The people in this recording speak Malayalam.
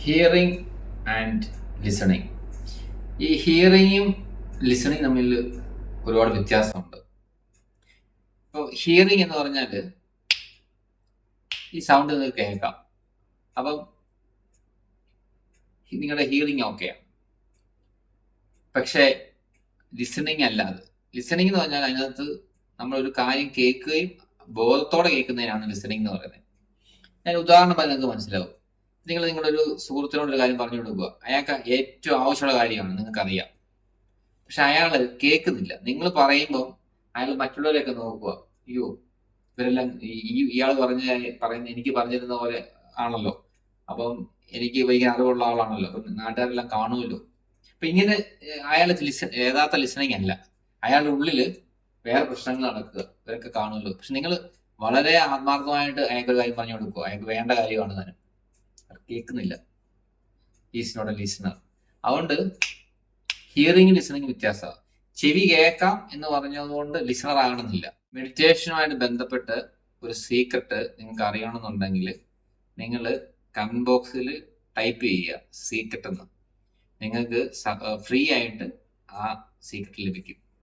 Hearing and listening. ഈ ഹിയറിങ്ങും ലിസണിങ് തമ്മിൽ ഒരുപാട് വ്യത്യാസമുണ്ട്. ഇപ്പോൾ ഹിയറിംഗ് എന്ന് പറഞ്ഞാൽ ഈ സൗണ്ട് നിങ്ങൾക്ക് കേൾക്കാം, അപ്പം നിങ്ങളുടെ ഹിയറിംഗ് ഓക്കെയാണ്. പക്ഷേ ലിസണിങ് അല്ലാതെ, ലിസണിങ് എന്ന് പറഞ്ഞാൽ അതിനകത്ത് നമ്മളൊരു കാര്യം കേൾക്കുകയും ബോധത്തോടെ കേൾക്കുന്നതിനാണ് ലിസണിങ് എന്ന് പറയുന്നത്. ഞാൻ ഉദാഹരണം പറഞ്ഞാൽ നിങ്ങൾക്ക് മനസ്സിലാവും. നിങ്ങൾ നിങ്ങളുടെ ഒരു സുഹൃത്തിനോട് ഒരു കാര്യം പറഞ്ഞു കൊടുക്കുക, അയാൾക്ക് ഏറ്റവും ആവശ്യമുള്ള കാര്യമാണ്, നിങ്ങൾക്കറിയാം. പക്ഷെ അയാൾ കേൾക്കുന്നില്ല. നിങ്ങൾ പറയുമ്പോൾ അയാൾ മറ്റുള്ളവരെയൊക്കെ നോക്കുക, അയ്യോ ഇവരെല്ലാം ഇയാൾ പറയുന്ന എനിക്ക് പറഞ്ഞിരുന്ന പോലെ ആണല്ലോ, അപ്പം എനിക്ക് ഭയങ്കര അറിവുള്ള ആളാണല്ലോ, അപ്പം നാട്ടുകാരെല്ലാം കാണുമല്ലോ. അപ്പൊ ഇങ്ങനെ അയാൾ യഥാർത്ഥ ലിസണിങ് അല്ല. അയാളുടെ ഉള്ളില് വേറെ പ്രശ്നങ്ങൾ നടക്കുക, ഇവരൊക്കെ കാണുമല്ലോ. പക്ഷെ നിങ്ങൾ വളരെ ആത്മാർത്ഥമായിട്ട് അയാൾക്ക് കാര്യം പറഞ്ഞു കൊടുക്കുക, അയാൾക്ക് വേണ്ട കാര്യമാണ് താനും, കേൾക്കുന്നില്ല. Is not a listener. അതുകൊണ്ട് ഹിയറിംഗ് ലിസണിങ് വ്യത്യാസമാണ്. ചെവി കേൾക്കാം എന്ന് പറഞ്ഞതുകൊണ്ട് ലിസണർ ആകണമെന്നില്ല. മെഡിറ്റേഷനുമായിട്ട് ബന്ധപ്പെട്ട് ഒരു സീക്രട്ട് നിങ്ങൾക്ക് അറിയണമെന്നുണ്ടെങ്കിൽ നിങ്ങൾ കമന്റ് ബോക്സിൽ ടൈപ്പ് ചെയ്യുക സീക്രട്ട് എന്ന്. നിങ്ങൾക്ക് ഫ്രീ ആയിട്ട് ആ സീക്രട്ട് ലഭിക്കും.